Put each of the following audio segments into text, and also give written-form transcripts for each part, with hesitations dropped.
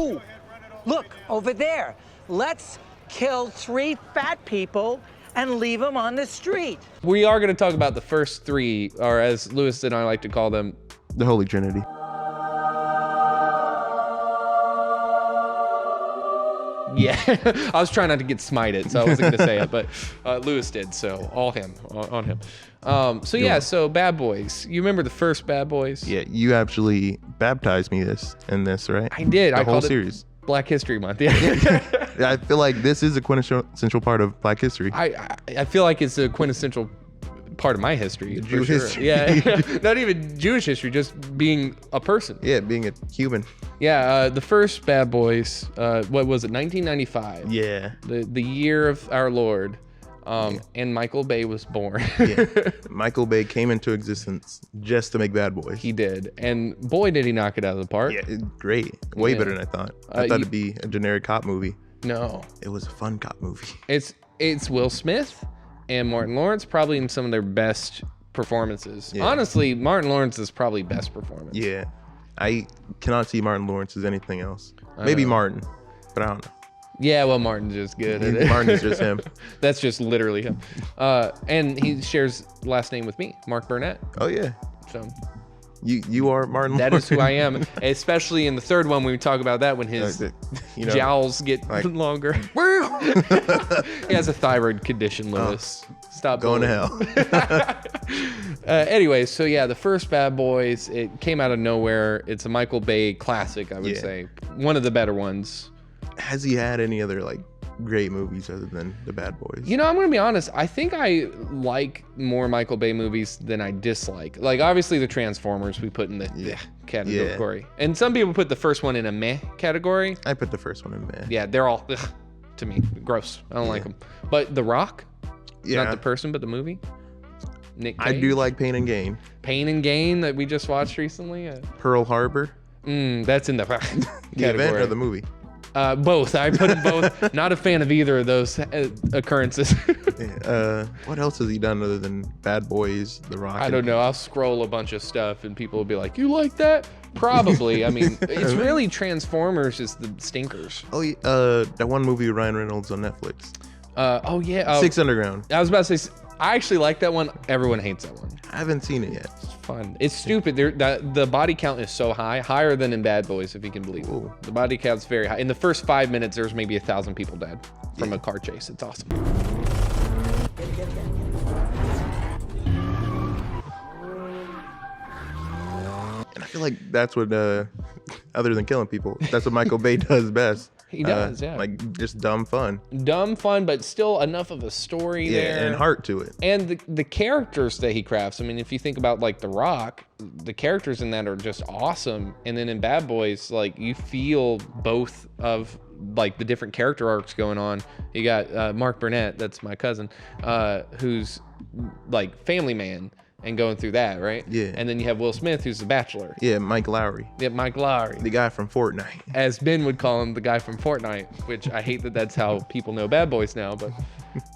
Ooh, look, over there. Let's kill 3 fat people and leave them on the street. We are going to talk about the first 3, or as Lewis and I like to call them, The Holy Trinity. yeah. I was trying not to get smited, so I wasn't going to say it, but Lewis did, so all him, on him. So Bad Boys. You remember the first Bad Boys? Yeah, you actually baptized me in this, right? I did. The I whole called series. It Black History Month. Yeah. I feel like this is a quintessential part of Black history. I feel like it's a quintessential part of my history. Jewish for sure. history. Yeah. Not even Jewish history, just being a person. Yeah, being a human. Yeah, the first Bad Boys, what was it, 1995? Yeah. The year of our Lord, and Michael Bay was born. Yeah. Michael Bay came into existence just to make Bad Boys. He did, and boy did he knock it out of the park. Yeah, great. Way Yeah. better than I thought. I thought it'd be a generic cop movie. No, It was a fun cop movie. it's Will Smith and Martin Lawrence, probably in some of their best performances. Yeah. Honestly, Martin Lawrence's probably best performance. Yeah. I cannot see Martin Lawrence as anything else. Maybe Martin, but I don't know. Yeah, well, Martin's just good at it. Martin is just him. That's just literally him. And he shares last name with me, Mark Burnett. Oh yeah. So You are Martin that Lawrence. is who I am, especially in the third one when we talk about that, when his jowls get longer. He has a thyroid condition, Lewis. Stop going to hell. Anyways, so yeah, the first Bad Boys, it came out of nowhere. It's a Michael Bay classic, I would say. One of the better ones. Has he had any other like great movies other than The Bad Boys? You know, I'm gonna be honest. I think I like more Michael Bay movies than I dislike. Like, obviously, the Transformers we put in the category, and some people put the first one in a meh category. I put the first one in meh. Yeah, they're all to me gross. I don't like them. But The Rock, not the person, but the movie. Nick Cage. I do like Pain and Gain. Pain and Gain that we just watched recently. Pearl Harbor. That's in the The category. event or the movie? Both. I put them both. Not a fan of either of those occurrences. What else has he done other than Bad Boys, The Rock? I don't know. I'll scroll a bunch of stuff and people will be like, "You like that?" Probably. I mean, it's really Transformers is the stinkers. Oh, yeah, that one movie with Ryan Reynolds on Netflix. Oh yeah. Six Underground. I was about to say, I actually like that one. Everyone hates that one. I haven't seen it yet. It's fun. It's stupid. The body count is so high, higher than in Bad Boys, if you can believe Ooh. it. The body count's very high. In the first 5 minutes, there's maybe 1,000 people dead from a car chase. It's awesome. And I feel like that's what, other than killing people, that's what Michael Bay does best. He does, yeah. Like just dumb fun. Dumb fun, but still enough of a story there. And heart to it. And the characters that he crafts. I mean, if you think about like The Rock, the characters in that are just awesome. And then in Bad Boys, like you feel both of like the different character arcs going on. You got Mark Burnett, that's my cousin, who's like family man and going through that, right? Yeah. And then you have Will Smith, who's the bachelor. Yeah, Mike Lowrey. Yeah, Mike Lowrey. The guy from Fortnite. As Ben would call him, the guy from Fortnite, which I hate that that's how people know Bad Boys now, but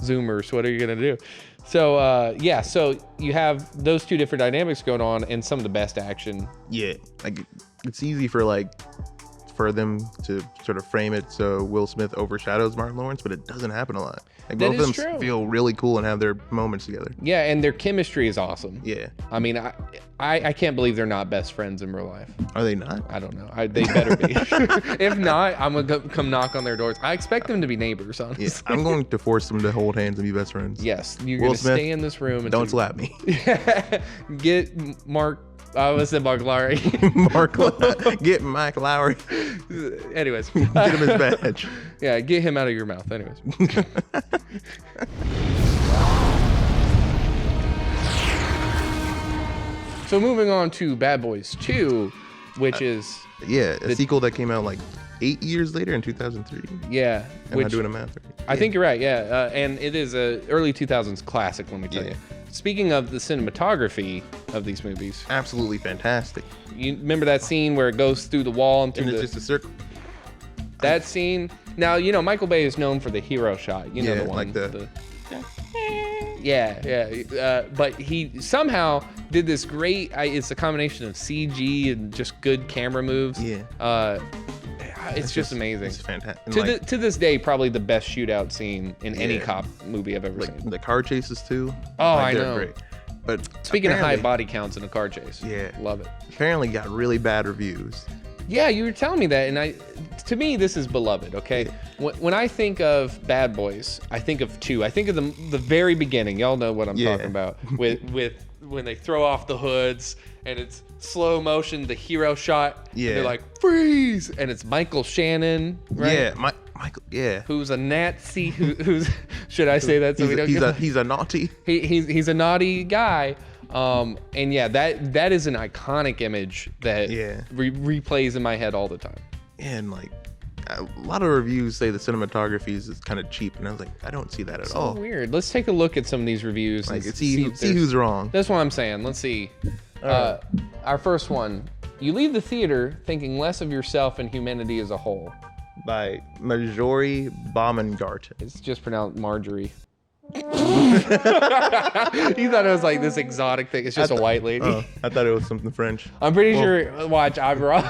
Zoomers, what are you going to do? So, yeah, so you have those two different dynamics going on and some of the best action. Yeah, like it's easy for them to sort of frame it so Will Smith overshadows Martin Lawrence, but it doesn't happen a lot. Like That both of is them true. feel really cool and have their moments together. Yeah, and their chemistry is awesome. Yeah. I mean, I can't believe they're not best friends in real life. Are they not? I don't know. They better be. If not, I'm going to come knock on their doors. I expect them to be neighbors, honestly. Yeah, I'm going to force them to hold hands and be best friends. Yes, you're Will going to Smith, stay in this room. And Don't slap me. Get Mark. I was saying Mark Lowry. Get Mike Lowry. Anyways. Get him his badge. Yeah, get him out of your mouth. Anyways. So moving on to Bad Boys 2, which is... Yeah, a sequel that came out like 8 years later in 2003. Yeah. Am I doing a math right? I think you're right, yeah. And it is a early 2000s classic, let me tell you. Speaking of the cinematography of these movies. Absolutely fantastic. You remember that scene where it goes through the wall and through And it's just a circle. That scene. Now, you know, Michael Bay is known for the hero shot. You know the one. Like but he somehow did this great. It's a combination of CG and just good camera moves. Yeah. It's just amazing. It's fantastic. To this day, probably the best shootout scene in any cop movie I've ever seen. The car chases too. Oh, like, I they're know. Great. But Speaking of high body counts in a car chase, yeah, love it. Apparently got really bad reviews. Yeah, you were telling me that, and to me, this is beloved. Okay, when I think of Bad Boys, I think of two. I think of the very beginning. Y'all know what I'm talking about with when they throw off the hoods and it's slow motion, the hero shot. Yeah, and they're like freeze, and it's Michael Shannon. Right? Yeah, Michael. Yeah, who's a Nazi? Who's should I say that? So he's a naughty. He's a naughty guy. And yeah, that is an iconic image that replays in my head all the time. And like a lot of reviews say the cinematography is kind of cheap, and I was like, I don't see that at all. Weird. Let's take a look at some of these reviews. Like, and see who's wrong. That's what I'm saying. Let's see. Our first one. You leave the theater thinking less of yourself and humanity as a whole. By Marjorie Baumgarten. It's just pronounced Marjorie. You thought it was like this exotic thing. It's just a white lady. I thought it was something French. I'm pretty sure. Watch, I'm wrong.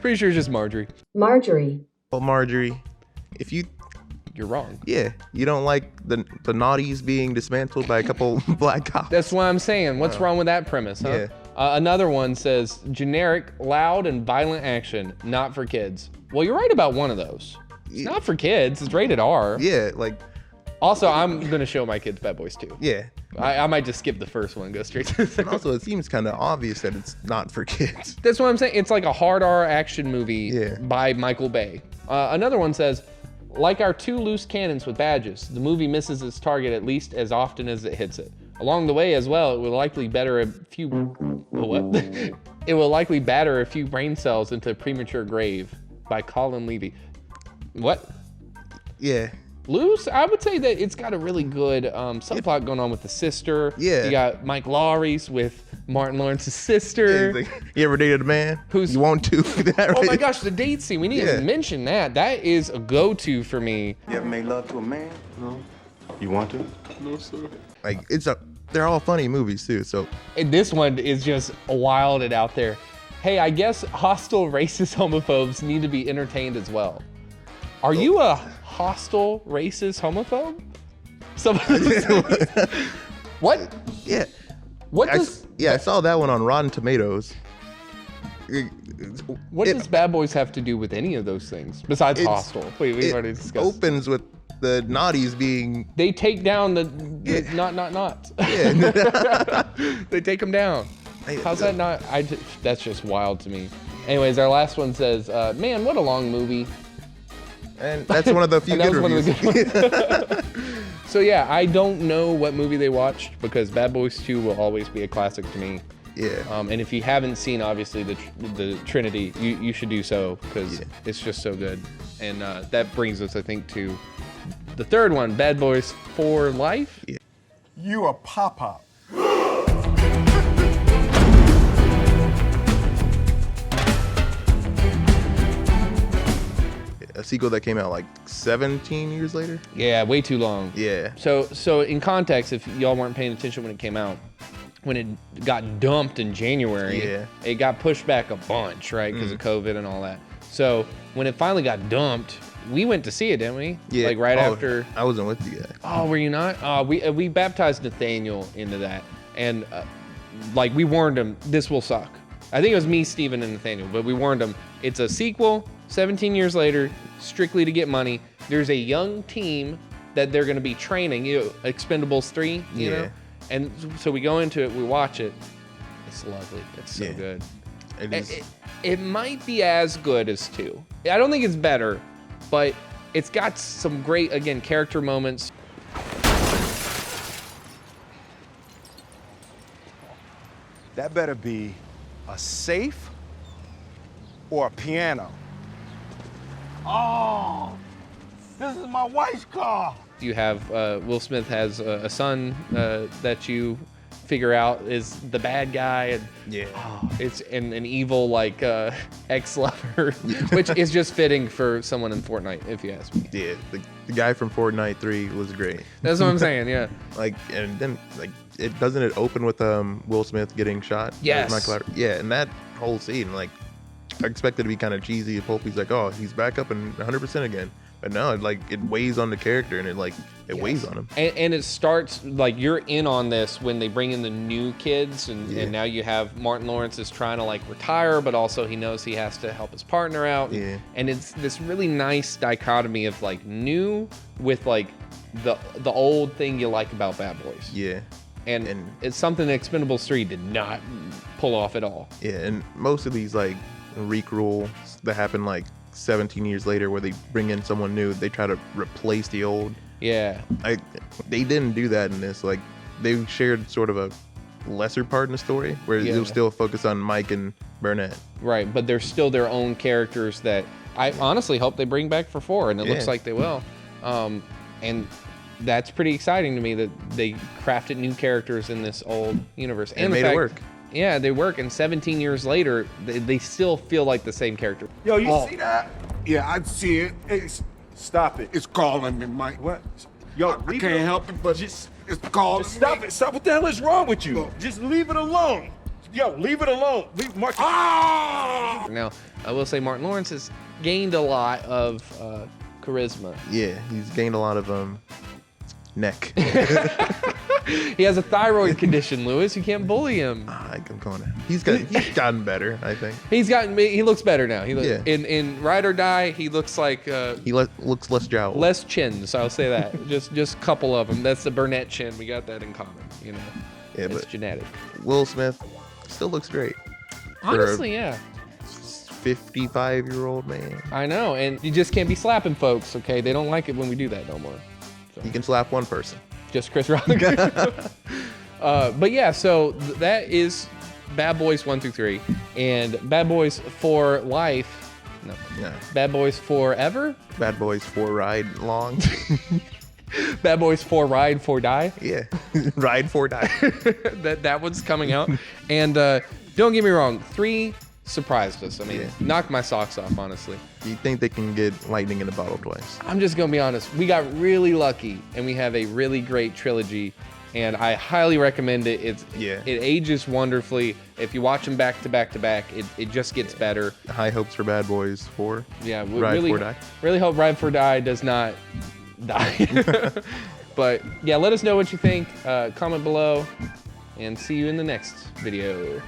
Pretty sure it's just Marjorie. Marjorie. Well, Marjorie, if you're wrong. Yeah, you don't like the naughties being dismantled by a couple black cops. That's what I'm saying. What's wrong with that premise, huh? Yeah. Another one says generic, loud, and violent action, not for kids. Well, you're right about one of those. It's not for kids. It's rated R. Yeah, like. Also, I'm gonna show my kids Bad Boys 2. Yeah. I might just skip the first one and go straight to the second. Also, it seems kind of obvious that it's not for kids. That's what I'm saying. It's like a hard R action movie by Michael Bay. Another one says, like our two loose cannons with badges, the movie misses its target at least as often as it hits it. Along the way as well, it will likely batter a few brain cells into a premature grave by Colin Levy. What? Yeah. Loose? I would say that it's got a really good subplot going on with the sister. Yeah. You got Mike Lowrey's with Martin Lawrence's sister. Yeah, you ever dated a man? Who's you want to? That, oh my gosh, the date scene. We need to mention that. That is a go-to for me. You ever made love to a man? No. You want to? No, sir. Like they're all funny movies too. So. And this one is just wild and out there. Hey, I guess hostile, racist, homophobes need to be entertained as well. Are you a hostile, racist, homophobe? What? Yeah. What does? I saw that one on Rotten Tomatoes. What does Bad Boys have to do with any of those things besides hostile? We've already discussed. Opens with the naughties being. They take down the not. Yeah. They take them down. How's that not? That's just wild to me. Anyways, our last one says, "Man, what a long movie." And that's one of the few good reviews. So yeah, I don't know what movie they watched because Bad Boys 2 will always be a classic to me. Yeah. And if you haven't seen, obviously, the Trinity, you should do so because it's just so good. And that brings us, I think, to the third one, Bad Boys for Life. Yeah. You a pop-up. A sequel that came out like 17 years later. Yeah, way too long. Yeah. So in context, if y'all weren't paying attention when it came out, when it got dumped in January, it got pushed back a bunch, right, because of COVID and all that. So when it finally got dumped, we went to see it, didn't we? Yeah. Like right after. I wasn't with you yet. Oh, were you not? We baptized Nathaniel into that, and like we warned him, this will suck. I think it was me, Steven, and Nathaniel, but we warned him. It's a sequel, 17 years later, strictly to get money. There's a young team that they're going to be training, Expendables 3, you know? And so we go into it, we watch it. It's lovely. It's so good. It might be as good as 2. I don't think it's better, but it's got some great, again, character moments. That better be a safe or a piano. Oh, this is my wife's car. You have Will Smith has a son that you figure out is the bad guy, and it's an evil like ex-lover, which is just fitting for someone in Fortnite, if you ask me. Yeah, the guy from Fortnite 3 was great. That's what I'm saying. Yeah. Like, and then like doesn't it open with Will Smith getting shot? Yes. Yeah, and that whole scene, like, I expected it to be kind of cheesy and pulpy. He's like, oh, he's back up and 100% again. But no, it weighs on the character, and it weighs on him. And it starts, like, you're in on this when they bring in the new kids, and now you have Martin Lawrence is trying to, like, retire, but also he knows he has to help his partner out. Yeah. And it's this really nice dichotomy of, like, new with, like, the old thing you like about Bad Boys. Yeah. And it's something that Expendables 3 did not pull off at all. Yeah, and most of these, like, recruits that happen, like, 17 years later, where they bring in someone new, they try to replace the old. Yeah. They didn't do that in this. Like, they shared sort of a lesser part in the story, where it was still focused on Mike and Burnett. Right, but they're still their own characters that I honestly hope they bring back for 4, and it looks like they will. And that's pretty exciting to me that they crafted new characters in this old universe. And made it work. Yeah, they work, and 17 years later, they still feel like the same character. Yo, you see that? Yeah, I see it. Stop it. It's calling me, Mike. What? Yo, I can't help it, but it's calling me. Stop it. Stop. What the hell is wrong with you? Yo, just leave it alone. Yo, leave it alone. Leave Mark. Ah! Now, I will say Martin Lawrence has gained a lot of charisma. Yeah, he's gained a lot of neck. He has a thyroid condition, Lewis. You can't bully him. I'm going to. He's gotten better, I think. He looks better now. In Ride or Die, he looks like he looks less jowl. Less chins, I'll say that. just a couple of them. That's the Burnett chin. We got that in common, you know. Yeah, it's but genetic. Will Smith still looks great. Honestly, yeah. 55-year-old man. I know, and you just can't be slapping folks, okay? They don't like it when we do that no more. So. You can slap one person. Just Chris Rock. But yeah, so that is Bad Boys 1 through 3, and Bad Boys for Life. No. Bad Boys Forever. Bad Boys for Ride Long. Bad Boys for Ride for Die. Yeah, Ride for Die. that one's coming out, and don't get me wrong, 3 surprised us. I mean, knocked my socks off, honestly. You think they can get lightning in a bottle twice? I'm just gonna be honest. We got really lucky, and we have a really great trilogy, and I highly recommend it. It ages wonderfully. If you watch them back to back to back, it just gets better. High hopes for Bad Boys 4. Yeah, we Ride really, for Die. Really hope Ride for Die does not die. But yeah, let us know what you think. Comment below, and see you in the next video.